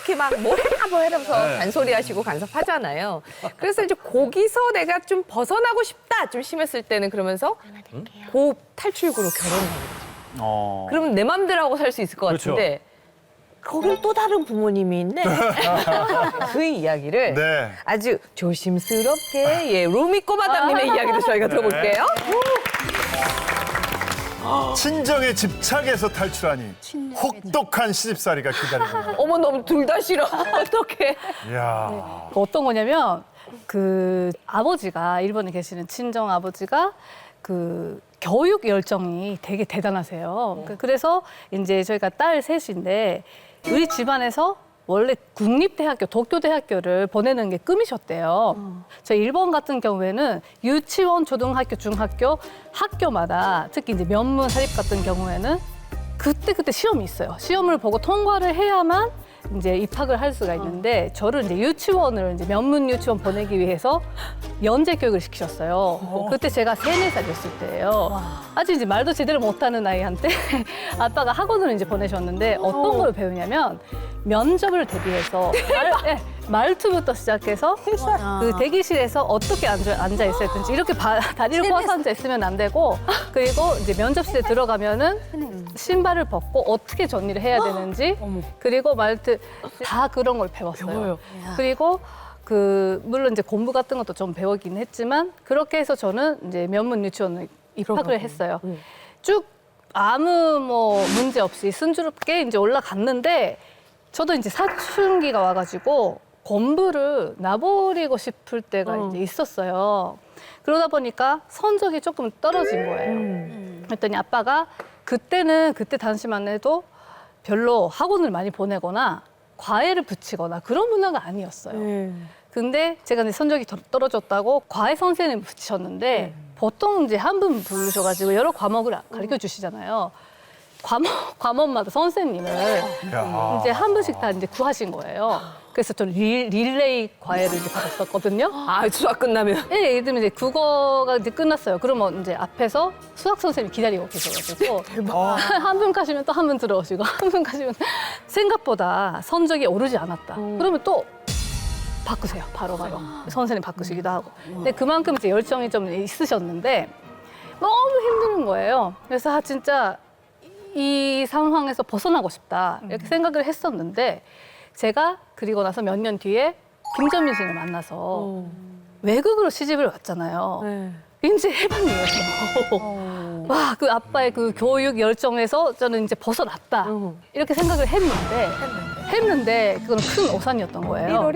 이렇게 막 뭐 해라면서 잔소리하시고 간섭하잖아요. 그래서 이제 거기서 내가 좀 벗어나고 싶다 좀 심했을 때는 그러면서 고 탈출구로 결혼을 하는 거죠. 그러면 내 맘대로 하고 살 수 있을 것 그렇죠. 같은데 거긴 또 다른 부모님이 있네. 그 이야기를 네. 아주 조심스럽게 루미 꼬마담님의 이야기도 저희가 들어볼게요. 친정에 집착해서 탈출하니 혹독한 시집살이가 기다리고 있다. 어머 너무 둘 다 싫어. 어떡해. 이야. 어떤 거냐면 그 아버지가 일본에 계시는 친정 아버지가 그 교육 열정이 되게 대단하세요. 그래서 이제 저희가 딸 셋인데 우리 집안에서 원래 국립대학교, 도쿄대학교를 보내는 게 꿈이셨대요. 저희 일본 같은 경우에는 유치원, 초등학교, 중학교, 학교마다 특히 이제 면문 사립 같은 경우에는 그때 시험이 있어요. 시험을 보고 통과를 해야만 이제 입학을 할 수가 있는데 저를 이제 유치원을 이제 면문 유치원 보내기 위해서 연재 교육을 시키셨어요. 그때 제가 3, 4살이었을 때예요. 아직 이제 말도 제대로 못하는 아이한테 아빠가 학원을 이제 보내셨는데 어떤 걸 배우냐면 면접을 대비해서 말투부터 시작해서 그 대기실에서 어떻게 앉아 있어야 되는지 이렇게 다리를 꼬아서 앉아 있으면 안 되고 그리고 이제 면접실에 들어가면은 신발을 벗고 어떻게 정리를 해야 되는지 그리고 말투 다 그런 걸 배웠어요. 그리고 그 물론 이제 공부 같은 것도 좀 배우긴 했지만 그렇게 해서 저는 이제 면문 유치원을 입학을 했어요. 쭉 아무 뭐 문제 없이 순조롭게 이제 올라갔는데 저도 이제 사춘기가 와가지고 공부를 놔버리고 싶을 때가 이제 있었어요. 그러다 보니까 성적이 조금 떨어진 거예요. 그랬더니 아빠가 그때 당시만 해도 별로 학원을 많이 보내거나 과외를 붙이거나 그런 문화가 아니었어요. 근데 제가 이제 성적이 떨어졌다고 과외 선생님을 붙이셨는데 보통 이제 한 분 부르셔가지고 여러 과목을 가르쳐 주시잖아요. 과목마다 선생님을 야. 이제 한 분씩 다 이제 구하신 거예요. 그래서 저는 릴레이 과외를 이제 받았었거든요. 아 수학 끝나면. 예, 예를 들면 이제 국어가 이제 끝났어요. 그러면 이제 앞에서 수학 선생님이 기다리고 계셔가지고 한 분 가시면 또 한 분 들어오시고 한 분 가시면 생각보다 성적이 오르지 않았다. 그러면 또 바꾸세요. 바로바로. 선생님 바꾸시기도 하고. 근데 그만큼 이제 열정이 좀 있으셨는데 너무 힘든 거예요. 그래서 아, 진짜 이 상황에서 벗어나고 싶다 이렇게 생각을 했었는데 제가 그리고 나서 몇 년 뒤에 김전민 씨를 만나서 외국으로 시집을 왔잖아요. 이제 해방이에요. 와, 그 아빠의 그 교육 열정에서 저는 이제 벗어났다 이렇게 생각을 했는데 그건 큰 오산이었던 거예요.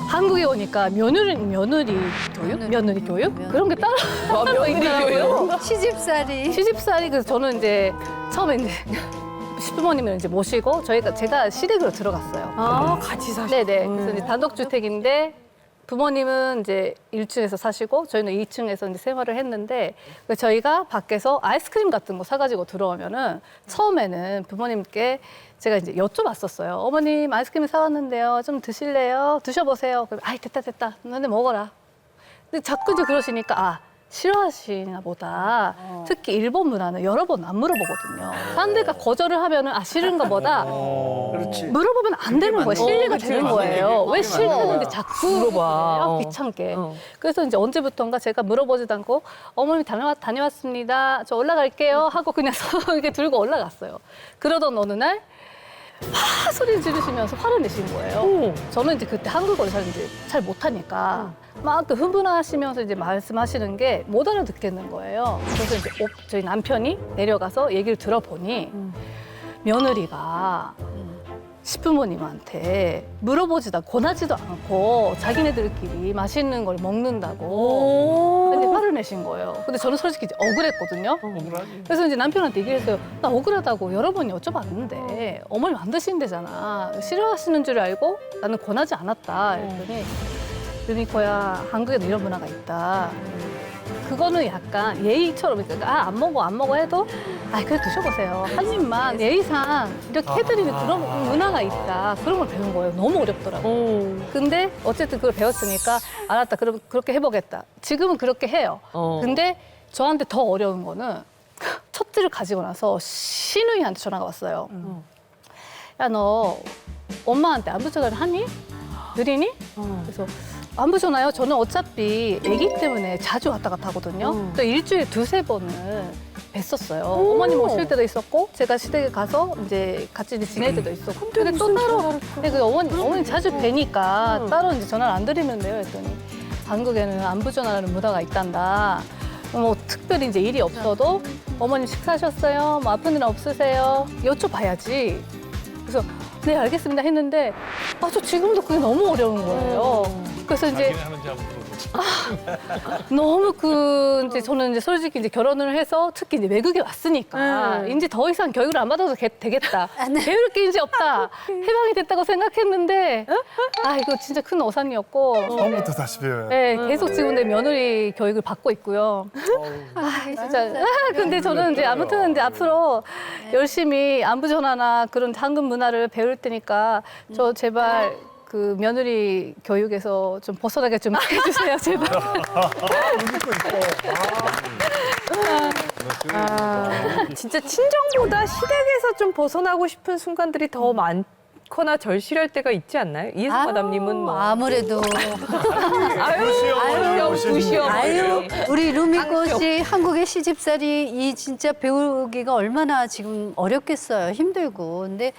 한국에 오니까 며느리 교육 그런 게 따로 있더라고요. 시집살이 그래서 저는 이제 처음에 이제 시부모님을 이제 모시고 제가 시댁으로 들어갔어요. 아 같이 사시. 네네. 그래서 이제 단독주택인데 부모님은 이제 1층에서 사시고 저희는 2층에서 이제 생활을 했는데 저희가 밖에서 아이스크림 같은 거 사가지고 들어오면은 처음에는 부모님께 제가 이제 여쭤봤었어요. 어머님 아이스크림 사왔는데요. 좀 드실래요? 드셔보세요. 그럼 아이 됐다. 너네 먹어라. 근데 자꾸 이제 그러시니까 아 싫어하시나 보다. 특히 일본 문화는 여러 번 안 물어보거든요. 상대가 거절을 하면은 아 싫은가 보다. 물어보면 안 되는 거예요. 실례가 되는 거예요. 왜 싫다는데 자꾸 물어봐. 귀찮게. 그래서 이제 언제부턴가 제가 물어보지도 않고 어머니 다녀왔습니다. 저 올라갈게요 하고 그냥 이렇게 들고 올라갔어요. 그러던 어느 날 소리 지르시면서 화를 내시는 거예요. 저는 이제 그때 한국어를 잘 못하니까 막 그 흥분하시면서 이제 말씀하시는 게 못 알아듣겠는 거예요. 그래서 이제 저희 남편이 내려가서 얘기를 들어보니 며느리가 시부모님한테 물어보지도 권하지도 않고 자기네들끼리 맛있는 걸 먹는다고 이제 화를 내신 거예요. 근데 저는 솔직히 이제 억울했거든요. 그래서 이제 남편한테 얘기를 했어요. 나 억울하다고 여러 번 여쭤봤는데 어머님 안 드신대잖아. 싫어하시는 줄 알고 나는 권하지 않았다. 그랬더니 루미코야, 한국에도 이런 문화가 있다. 그거는 약간 예의처럼 그러니까 안 먹어 해도 그래 드셔보세요. 한 입만 예의상 이렇게 해드리는 그런 문화가 있다. 그런 걸 배운 거예요. 너무 어렵더라고요. 근데 어쨌든 그걸 배웠으니까 알았다. 그럼 그렇게 해보겠다. 지금은 그렇게 해요. 근데 저한테 더 어려운 거는 첫째를 가지고 나서 시누이한테 전화가 왔어요. 야, 너 엄마한테 안부 전화를 하니? 느리니? 그래서 안부 전화요? 저는 어차피 아기 때문에 자주 왔다 갔다 하거든요. 또 일주일에 두세 번을 뵀었어요. 어머님 오실 때도 있었고 제가 시댁에 가서 이제 같이 이제 지낼 때도 있었고. 근데 또 따로 그 어머니 자주 뵈니까 따로 이제 전화를 안 드리면 돼요. 했더니 한국에는 안부 전화라는 문화가 있단다. 뭐 특별히 이제 일이 없어도 어머님 식사하셨어요? 뭐 아픈 일 없으세요? 여쭤봐야지. 그래서 네 알겠습니다 했는데 저 지금도 그게 너무 어려운 거예요. 그래서 이제 너무 이제 저는 이제 솔직히 이제 결혼을 해서 특히 이제 외국에 왔으니까 이제 더 이상 교육을 안 받아도 되겠다. 배울 게 이제 없다. 해방이 됐다고 생각했는데 이거 진짜 큰 어산이었고. 처음부터 다시 배워요. 네, 계속 지금 내 며느리 교육을 받고 있고요. 진짜. 근데 저는 이제 아무튼 이제 앞으로 열심히 안부 전화나 그런 한국 문화를 배울 테니까 저 제발 그 며느리 교육에서 좀 벗어나게 좀 해주세요, 제발. 진짜 친정보다 시댁에서 좀 벗어나고 싶은 순간들이 더 많거나 절실할 때가 있지 않나요? 이혜성 마담님은 뭐. 아무래도 무시어. 아유 우리 루미코 씨 한국의 시집살이 이 진짜 배우기가 얼마나 지금 어렵겠어요. 힘들고. 근데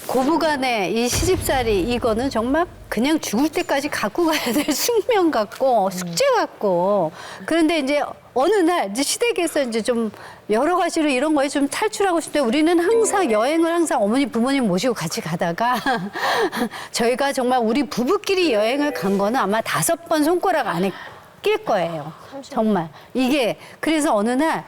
고부간의 이 시집살이 이거는 정말 그냥 죽을 때까지 갖고 가야 될 숙명 같고 숙제 같고. 그런데 이제 어느 날 이제 시댁에서 이제 좀 여러 가지로 이런 거에 좀 탈출하고 싶대. 우리는 항상 여행을 항상 어머니 부모님 모시고 같이 가다가 저희가 정말 우리 부부끼리 여행을 간 거는 아마 5번 손가락 안에 낄 거예요. 정말. 이게 그래서 어느 날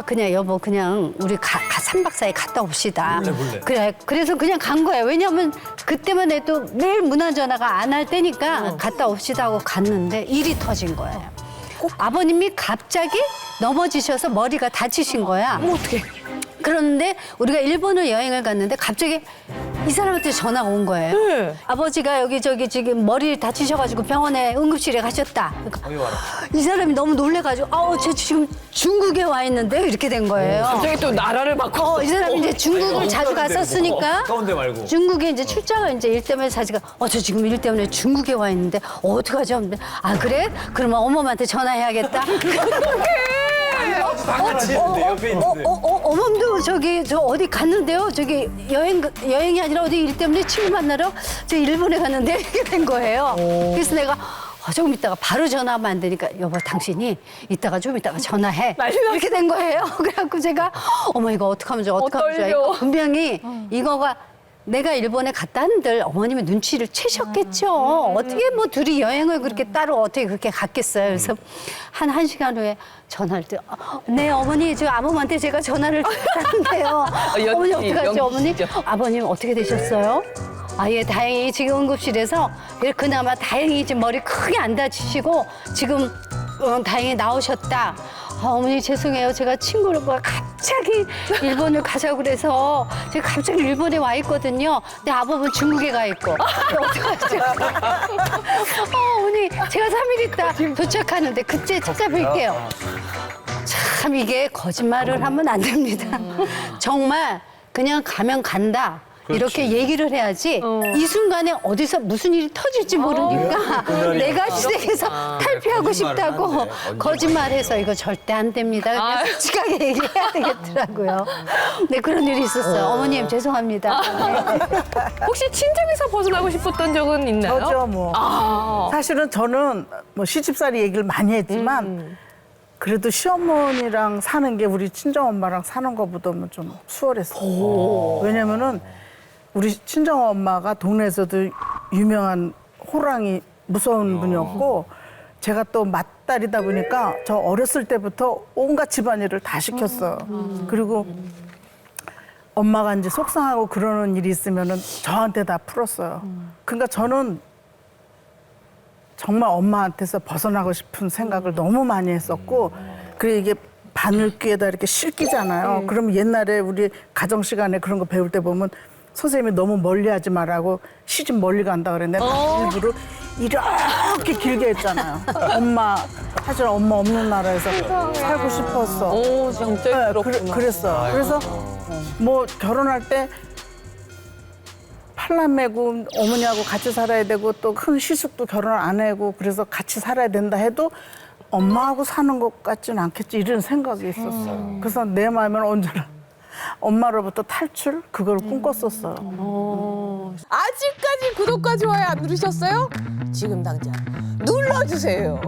그냥 여보 그냥 우리 3박 4일 갔다 옵시다. 그래. 그래서 그냥 간 거예요. 왜냐면 그때만 해도 매일 문화 전화가 안 할 때니까 갔다 옵시다 하고 갔는데 일이 터진 거예요. 아버님이 갑자기 넘어지셔서 머리가 다치신 거야. 어떡해. 그런데 우리가 일본을 여행을 갔는데 갑자기 이 사람한테 전화가 온 거예요. 아버지가 여기 지금 머리를 다치셔가지고 병원에 응급실에 가셨다. 그러니까 이 사람이 너무 놀래가지고 저 지금 중국에 와 있는데 이렇게 된 거예요. 갑자기 또 나라를 바꿔. 이 사람이 이제 중국을 자주 갔었으니까 가운데 말고. 중국에 이제 출장을 이제 일 때문에 자기가 저 지금 일 때문에 중국에 와 있는데 어떡하죠? 근데 그래? 그러면 어머님한테 전화해야겠다. 다 같이 있는데 옆에 있는데. 어머님도 저 어디 갔는데요? 저기 여행이 아니라 어디 일 때문에 친구 만나러 저 일본에 갔는데 이렇게 된 거예요. 그래서 내가 조금 있다가 바로 전화하면 안 되니까 여보 당신이 좀 이따가 전화해. 이렇게 된 거예요. 그래갖고 제가 어머 이거 어떡하면 좋아. 떨려. 분명히 이거가 내가 일본에 갔다 한들 어머님이 눈치를 채셨겠죠. 어떻게 뭐 둘이 여행을 그렇게 따로 어떻게 그렇게 갔겠어요. 그래서 한 1시간 후에 전화를 때 네 어머니 저 아버님한테 제가 전화를 드렸는데요. 어머니 어떡하죠 어머니? 아버님 어떻게 되셨어요? 예 다행히 지금 응급실에서 그나마 다행히 지금 머리 크게 안 다치시고 지금 다행히 나오셨다. 어머니 죄송해요. 제가 친구가 갑자기 일본을 가자고 그래서 제가 갑자기 일본에 와 있거든요. 근데 아버님은 중국에 가 있고. 어떡하죠? 어머니 제가 3일 있다 도착하는데 그때 찾아뵐게요. 참 이게 거짓말을 하면 안 됩니다. 정말 그냥 가면 간다. 이렇게 얘기를 해야지 이 순간에 어디서 무슨 일이 터질지 모르니까 내가 시댁에서 탈피하고 싶다고 거짓말해서 이거 절대 안 됩니다. 그냥 솔직하게 얘기해야 되겠더라고요. 네 그런 일이 있었어요. 어머님 죄송합니다. 혹시 친정에서 벗어나고 싶었던 적은 있나요? 저죠 뭐. 사실은 저는 뭐 시집살이 얘기를 많이 했지만 그래도 시어머니랑 사는 게 우리 친정엄마랑 사는 것보다는 좀 수월했어요. 왜냐면은 우리 친정엄마가 동네에서도 유명한 호랑이 무서운 분이었고 제가 또 맏딸이다 보니까 저 어렸을 때부터 온갖 집안일을 다 시켰어요. 그리고 엄마가 이제 속상하고 그러는 일이 있으면은 저한테 다 풀었어요. 그러니까 저는 정말 엄마한테서 벗어나고 싶은 생각을 너무 많이 했었고 그래 이게 바늘귀에다 이렇게 실기잖아요. 그러면 옛날에 우리 가정 시간에 그런 거 배울 때 보면 선생님이 너무 멀리 하지 말라고 시집 멀리 간다 그랬는데 나 일부러 이렇게 길게 했잖아요. 사실 엄마 없는 나라에서 살고 싶었어. 오, 진짜 그렇구나. 그랬어요. 그래서 뭐 결혼할 때 탈남매고 어머니하고 같이 살아야 되고 또 큰 시숙도 결혼 안 하고 그래서 같이 살아야 된다 해도 엄마하고 사는 것 같지는 않겠지 이런 생각이 있었어요. 그래서 내 마음에는 언제나 엄마로부터 탈출 그걸 꿈꿨었어요. 아직까지 구독과 좋아요 안 누르셨어요? 지금 당장 눌러주세요.